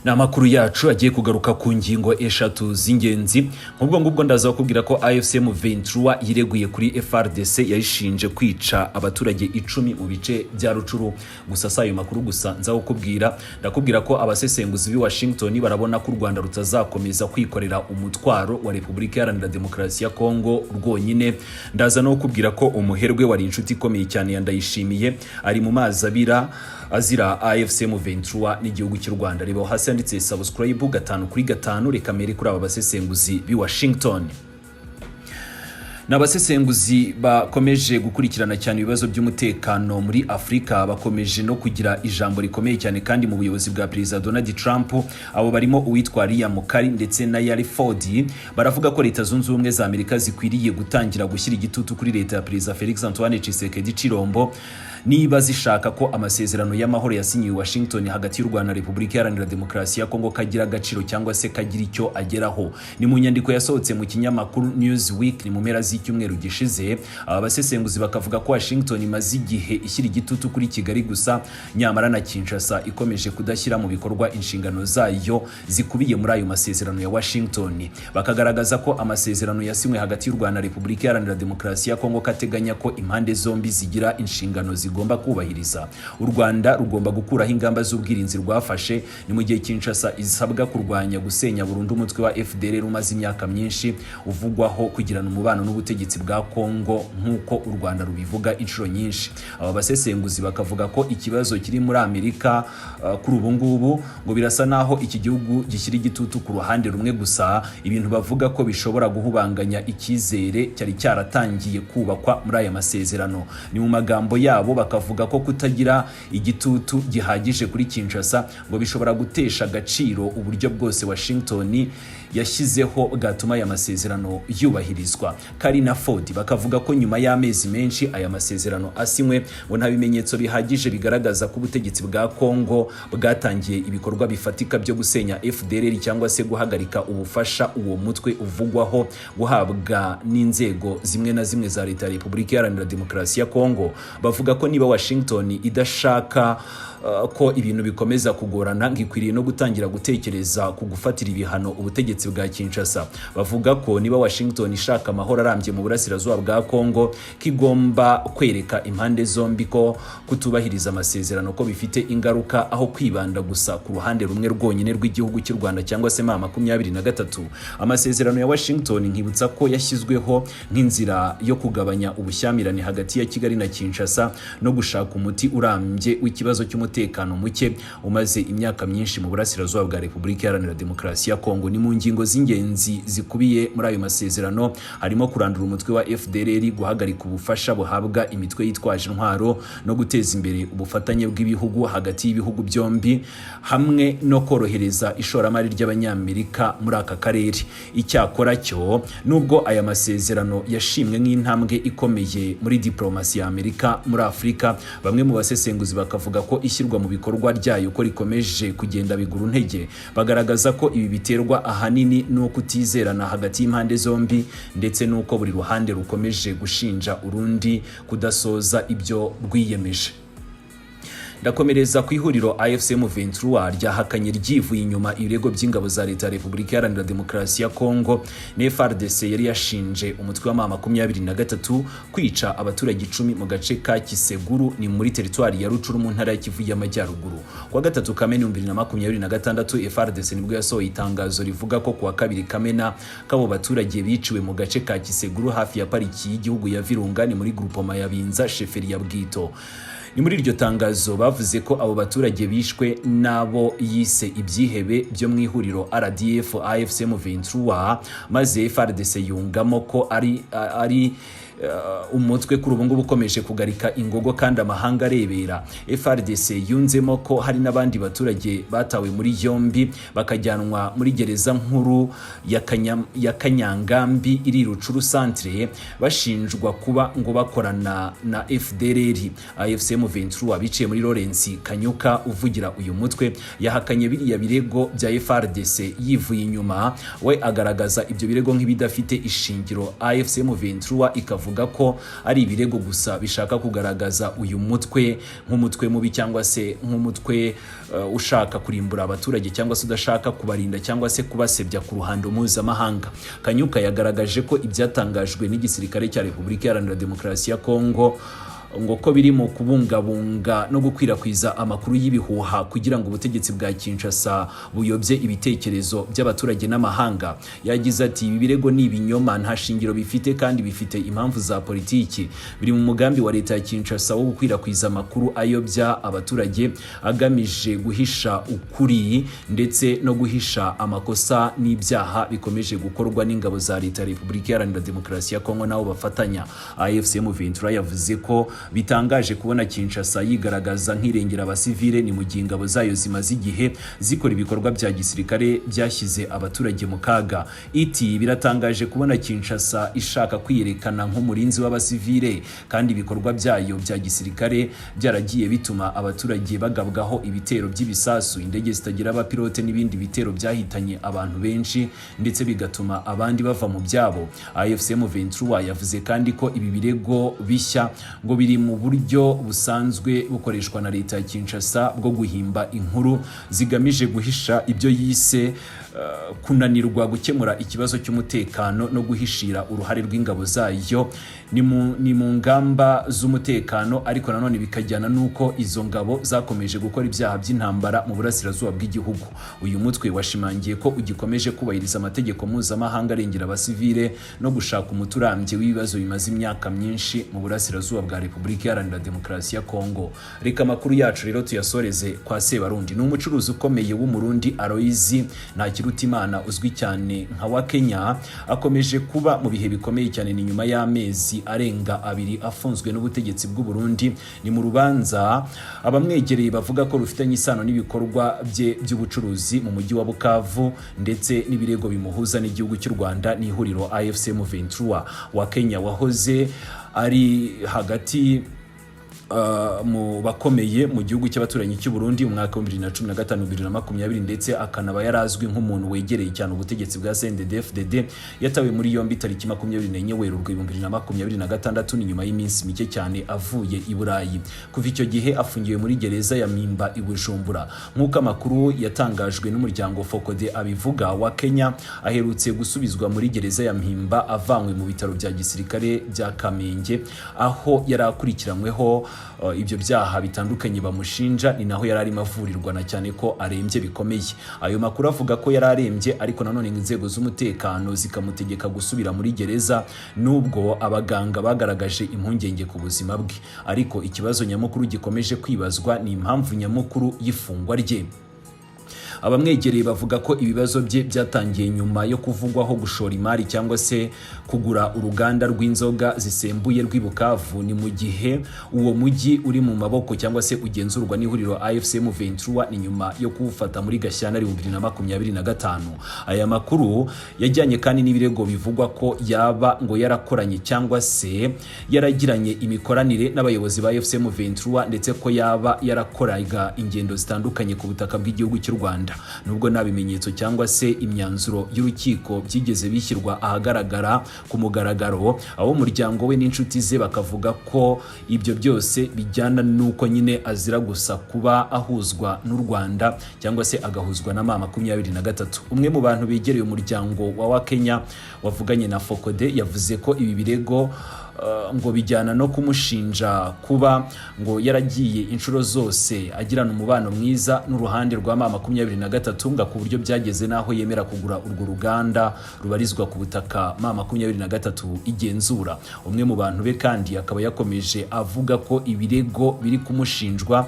Namakuru yacu agiye kugaruka ku ngingo eshatu z'ingenzi. Ngubwo ndaza kubwira ko AFCM 23 yireguye kuri FRDC yayishinje kwica abaturage 10 mu bice bya Rucuru. Gusa sayo makuru gusa nza kukubwira ndakubwira ko abasesenguzi bi Washington barabona ko Rwanda rutazakomeza kwikorera umutwaro wa Repubulika Iharanira Demokarasi ya Congo rwonyine. Ndaza no kukubwira ko umuherwe wari inshuti ikomeye cyane yandayishimiye ari mu mazi abira azira AFCM 23 n'igihugu cy'u Rwanda. Reba hasi handitse subscribe 5/5 reka mere kuri aba basesenguzi bi Washington. N'abasesenguzi bakomeje gukurikirana cyane ibibazo by'umutekano muri Afrika, bakomeje no kugira ijambo rikomeye cyane kandi mu buyobozi bwa President Donald Trump. Abo barimo uwitwa Karr ndetse na Yale baravuga ko Leta Zunze Ubumwe za Amerika zikwiriye gutangira gushyira igitutu kuri leta ya President Felix Antoine Tshisekedi Chirombo niba zishaka ko amasezerano y'amahoro yasinyiwe Washington hagati y'u Rwanda na Repubulika Iharanira Demokarasi ya Congo kagira agaciro cyangwa se kagira icyo ageraho. Ni mu nyandiko yasohotse mu kinyamakuru Newsweek ni mu mpera z'icyumweru gishize. Abasesenguzi bakavuga ko Washington imaze igihe ishyira igitutu kuri Kigali gusa nyamara na Kinshasa ikomeje kudashyira mu bikorwa inshingano zayo zikubiye muri ayo masezerano ya Washington. Bakagaragaza ko amasezerano yasinywe hagati y'u Rwanda na Repubulika Iharanira Demokarasi ya Congo kateganya ko impande zombi zigira inshingano zigomba kubahiriza. U Rwanda rugomba gukuraho ingamba z'ubwirinzi rwafashe, ni mu gihe Kinshasa isabwa kurwanya gusenya burundu umutwe wa FDLR umaze imyaka myinshi uvugwaho kugirana umubano n'ubutegetsi bwa Congo nk'uko u Rwanda rubivuga inshuro nyinshi. Aba basesenguzi bakavuga ko ikibazo kiri muri Amerika kuri ubu ngubu ngo birasa naho iki gihugu gishyira igitutu ku ruhande rumwe gusa, ibintu bavuga ko bishobora guhubanganya ikizere cyari cyaratangiye kubakwa muri aya masezerano. Ni mu magambo yabo bakavuga ko kutagira igitutu gihagije kuri Kinshasa ngo bishobora gutesha agaciro uburyo bwose Washington yashyizeho bwatuma aya masezerano yubahirizwa. Karr na Ford bakavuga ko nyuma y'amezi menshi aya masezerano asinywe ngo nta bimenyetso bihagije bigaragaza ko ubutegetsi bwa Congo bwatangiye ibikorwa bifatika byo gusenya FDLR cyangwa se guhagarika ubufasha uwo mutwe uvugwaho guhabwa n'inzego zimwe na zimwe za leta ya Repubulika Iharanira Demokarasi ya Congo. Bavuga ko niba Washington idashaka ko ibintu bikomeza kugorana ngikwiriye no gutangira gutekereza ku gufatira ibihano ubutegetsi bwa Kinshasa. Bavuga ko niba Washington ishaka amahoro arambye mu burasirazuba bwa Congo kigomba kwereka impande zombi ko kutubahiriza amasezerano ko bifite ingaruka aho kwibanda gusa ku ruhande rumwe rwonyine rw'igihugu cy'u Rwanda cyangwa se ma 23. Amasezerano ya Washington nkibutsa ko yashyizweho nk'inzira yo kugabanya ubushyamirane hagati ya Kigali na Kinshasa no gushaka umuti urambye w'ikibazo cy'umutekano muke umaze imyaka myinshi mu burasirazuba bwa Repubulika Iharanira Demokarasi ya Congo. Ni mu ngingo z'ingenzi zikubiye muri ayo masezerano harimo kurandura umutwe wa FDLR, guhagarika ubufasha buhabwa imitwe yitwaje intwaro no guteza imbere ubufatanye bw'ibihugu hagati y'ibihugu byombi hamwe no korohereza ishoramari ry'Abanyamerika muri aka karere. Icyakora cyo nubwo aya masezerano yashimwe nk'intambwe ikomeye muri diplomasi ya Amerika muri Afrika, bamwe mu basesenguzi bakavuga ko ishyirwa mu bikorwa ryayo ko rikomeje kugenda bigura intege. Bagaragaza ko ibi biterwa ahanini no kutizerana hagati y'impande zombi ndetse nuko buri ruhande rukomeje gushinja urundi kudasoza ibyo rwiyemeje. Ndakomereza ku ihuriro AFCM 23 ryahakanye ryivuye inyuma ibirego by'ingabo za leta ya Repubulika Iharanira Demokarasi ya Congo na FRDC yari yashinje umutwe wa 23 kwica abaturage 10 mu gace ka Kiseguru ni muri teritwari ya Rucuru mu ntara ya Kivu y'Amajyaruguru. Kwa 3 Kamena 2026 FRDC nibwo yasohoye itangazo rivuga ko kuwa 2 Kamena kabo baturage biciwe mu gace ka Kiseguru hafi ya pariki y'igihugu ya Virunga ni muri groupement ya Binza sheferi ya Bwito. Ni muri iryo tangazo bavuze ko abo baturage bishwe nabo yise ibyihebe byo mu ihuriro RDF AFCM 23 maze FRDC yungamo ko ari umutwe kuri ubu ngubu ukomeje kugarika ingogo kandi amahanga arebera. FRDC yunzemo ko hari n'abandi baturage batawe muri yombi bakajyanwa muri gereza nkuru ya Kanyangambi iri Rucuru centre bashinjwa kuba ngo bakorana na FDLR. AFCM 23 biciye muri Lawrence Kanyuka uvugira uyu mutwe yahakanye biriya birego bya FRDC yivuye inyuma. We agaragaza ibyo birego nk'ibidafite ishingiro. AFCM 23 ikavuga avuga ko ari ibirego gusa bishaka kugaragaza uyu mutwe nk'umutwe mubi cyangwa se nk'umutwe ushaka kurimbura abaturage cyangwa se udashaka kubarinda cyangwa se kubasebya ku ruhando mpuzamahanga. Kanyuka yagaragaje ko ibyatangajwe n'igisirikare cya Repubulika Iharanira Demokarasi ya Congo ngo ko biri mu kubungabunga no gukwirakwiza amakuru y'ibihuha kugira ngo ubutegetsi bwa Kinshasa buyobye ibitekerezo by'abaturage n'amahanga. Yagize ati ibi birego ni ibinyoma nta shingiro bifite kandi bifite impamvu za politiki, biri mu mugambi wa leta ya Kinshasa wo gukwirakwiza amakuru ayobya abaturage agamije guhisha ukuri ndetse no guhisha amakosa n'ibyaha bikomeje gukorwa n'ingabo za leta ya Repubulika Iharanira Demokarasi ya Congo nabo bafatanya. AFC M23 yavuze ko bitangaje kubona Kinshasa yigaragaza nk'irengera abasivile ni mu gihe ingabo zayo zimaze igihe zikora ibikorwa bya gisirikare byashyize abaturage mu kaga. Iti biratangaje kubona Kinshasa ishaka kwiyerekana nk'umurinzi w'abasivile kandi ibikorwa byayo bya gisirikare byaragiye bituma abaturage bagabwaho ibitero by'ibisasu, indege zitagira abapilote n'ibindi bitero byahitanye abantu benshi ndetse bigatuma abandi bava mu byabo. AFC M23 yavuze kandi ko ibi birego bishya ngo biri mu buryo busanzwe bukoreshwa na leta ya Kinshasa bwo guhimba inkuru zigamije guhisha ibyo yise kunanirwa gukemura ikibazo cy'umutekano no guhishira uruhare rw'ingabo zayo ni mu ngamba z'umutekano, ariko nanone bikajyana nuko izo ngabo zakomeje gukora ibyaha by'intambara mu burasirazuba bw'igihugu. Uyu mutwe washimangiye ko ugikomeje kubahiriza amategeko mpuzamahanga arengera abasivile no gushaka umuturambye w'ibibazo bimaze imyaka myinshi mu burasirazuba bwa Repubulika Iharanira Demokarasi ya Congo. Reka makuru yacu rero tuyasoreze kwa Sebarundi. Ni umucuruzi ukomeye w'umurundi Aloyizi Ntakirutimana uzwi cyane nka wa Kenya akomeje kuba mu bihe bikomeye cyane ni nyuma y'amezi arenga 2 afunzwe n'ubutegetsi bw'u Burundi. Ni mu rubanza abamwegereye bavuga ko rufitanye isano n'ibikorwa bye by'ubucuruzi mu mujyi wa Bukavu ndetse n'ibirego bimuhuza n'igihugu cy'u Rwanda n'ihuriro AFC M23. Wa Kenya wahoze ari hagati mu bakomeye mu gihugu cy'abaturanyi cy'u Burundi mu mwaka wa 2015-2020 ndetse akanaba yarazwi nk'umuntu wegereye cyane ubutegetsi bwa CNDD-FDD. Yatawe muri yombi tariki 24 Werurwe 2026 ni nyuma y'iminsi mike cyane avuye i Burayi. Kuva icyo gihe afungiwe muri gereza ya Mpimba i Bujumbura. Nk'uko amakuru yatangajwe n'umuryango Fokode abivuga, wa Kenya aherutse gusubizwa muri gereza ya Mpimba avanywe mu bitaro bya gisirikare bya Kamenge aho yarakurikiranyweho ibyo byaha bitandukanye bamushinja, ni naho yarari mavurirwa na cyane ko arembye bikomeye. Ayo makuru avuga ko yararembye, ariko nanone inzego z'umutekano zikamutegeka gusubira muri gereza nubwo abaganga bagaragaje impungenge ku buzima bwe. Ariko ikibazo nyamukuru gikomeje kwibazwa ni impamvu nyamukuru y'ifungwa rye. Abamwegereye bavuga ko ibibazo bye byatangiye nyuma yo kuvugwaho gushora imari cyangwa se kugura uruganda rw'inzoga zisembuye rw'Ibukavu. Ni mu gihe uwo mujyi uri mu maboko cyangwa se ugenzurwa n'ihuriro AFC M23 ni nyuma yo kuwufata muri Gashyantare 2025. Aya makuru yajyanye kandi n'ibirego bivugwa ko yaba ngo yarakoranye cyangwa se yaragiranye imikoranire n'abayobozi ba AFC M23 ndetse ko yaba yarakoraga ingendo zitandukanye ku butaka bw'igihugu cy'u Rwanda. Nubwo nta bimenyetso cyangwa se imyanzuro y'urukiko byigeze bishyirwa ahagaragara ku mugaragaro, abo muryango we n'inshuti ze bakavuga ko ibyo byose bijyana nuko nyine azira gusa kuba ahuzwa n'u Rwanda cyangwa se agahuzwa na M23. Umwe mu bantu begereye umuryango wa Kenya wavuganye na Fokode yavuze ko ibi birego ngo bijyana no kumushinja kuba ngo yaragiye inshuro zose agirana umubano mwiza n'uruhande rwa M23 nga ku buryo byageze naho yemera kugura urwo ruganda rubarizwa ku butaka M23 igenzura. Umwe mu bantu be kandi akaba yakomeje avuga ko ibirego biri kumushinjwa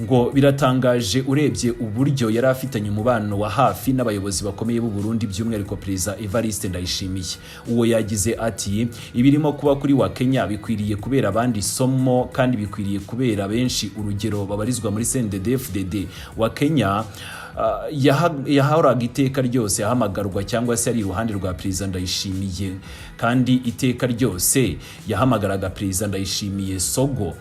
ngo biratangaje urebye uburyo yari afitanye umubano wa hafi n'abayobozi bakomeye b'u Burundi by'umwihariko Perezida Evariste Ndayishimiye. Uwo yagize ati ibirimo kuba kuri wa Kenya bikwiriye kubera abandi somo kandi bikwiriye kubera benshi urugero babarizwa muri CNDD-FDD. Wa Kenya yahoraga iteka ryose yahamagarwa cyangwa se ari iruhande rwa Perezida Ndayishimiye, kandi iteka ryose yahamagaraga Perezida Ndayishimiye Sogo.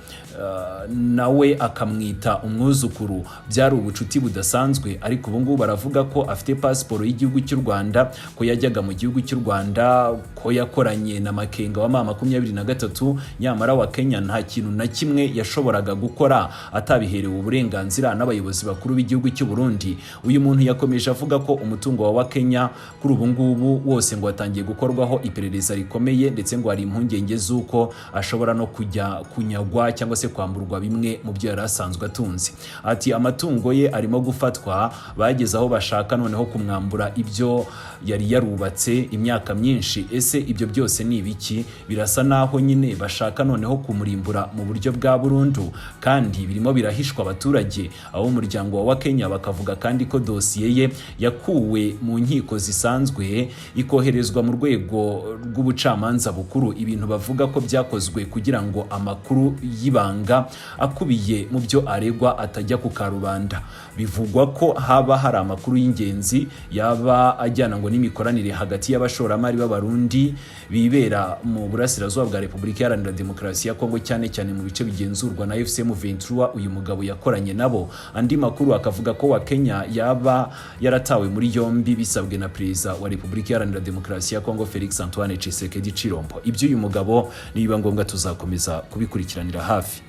nawe akamwita umwuzukuru, byari ubucuti budasanzwe. Ariko ubu ngubu baravuga ko afite pasiporo y'igihugu cy'u Rwanda, ko yajyaga mu gihugu cy'u Rwanda, ko yakoranye na Makenga wa mama 23, nyamara wa Kenya nta kintu na kimwe yashoboraga gukora atabiherewe uburenganzira n'abayobozi bakuru b'igihugu cy'u Burundi. Uyu muntu yakomeje avuga ko umutungo wa Kenya kuri ubu ngubu wose ngo watangiye gukorwaho iperereza rikomeye, ndetse ngo hari impungenge z'uko ashobora no kujya kunyagwa cyangwa se kwamburwa bimwe mu byo yari asanzwe atunze. Ati amatungo ye arimo gufatwa, bageze aho bashaka noneho kumwambura ibyo yari yarubatse imyaka myinshi. Ese ibyo byose ni ibiki? Birasa naho nyine bashaka noneho kumurimbura mu buryo bwa burundu, kandi birimo birahishwa abaturage. Abo umuryango wa Kenya bakavuga kandi ko dosiye ye yakuwe mu nkiko zisanzwe ikoherezwa mu rwego rw'ubucamanza bukuru, ibintu bavuga ko byakozwe kugira ngo amakuru y'ibanga akubiye mu byo aregwa atajya ku karubanda. Bivugwa ko haba hari amakuru y'ingenzi yaba ajyana ngo n'imikoranire hagati y'abashoramari b'abarundi bibera mu burasirazuba bwa Repubulika Iharanira Demokarasi ya Kongo, cyane cyane mu bice bigenzurwa na FCM 23, uyu mugabo yakoranye nabo. Andi makuru akavuga ko wa Kenya yaba yaratawe muri yombi bisabwe na Perezida wa Repubulika Iharanira Demokarasi ya Kongo Felix Antoine Tshisekedi Chilombo. Ibyo uyu mugabo nibiba ngombwa tuzakomeza kubikurikiranira hafi.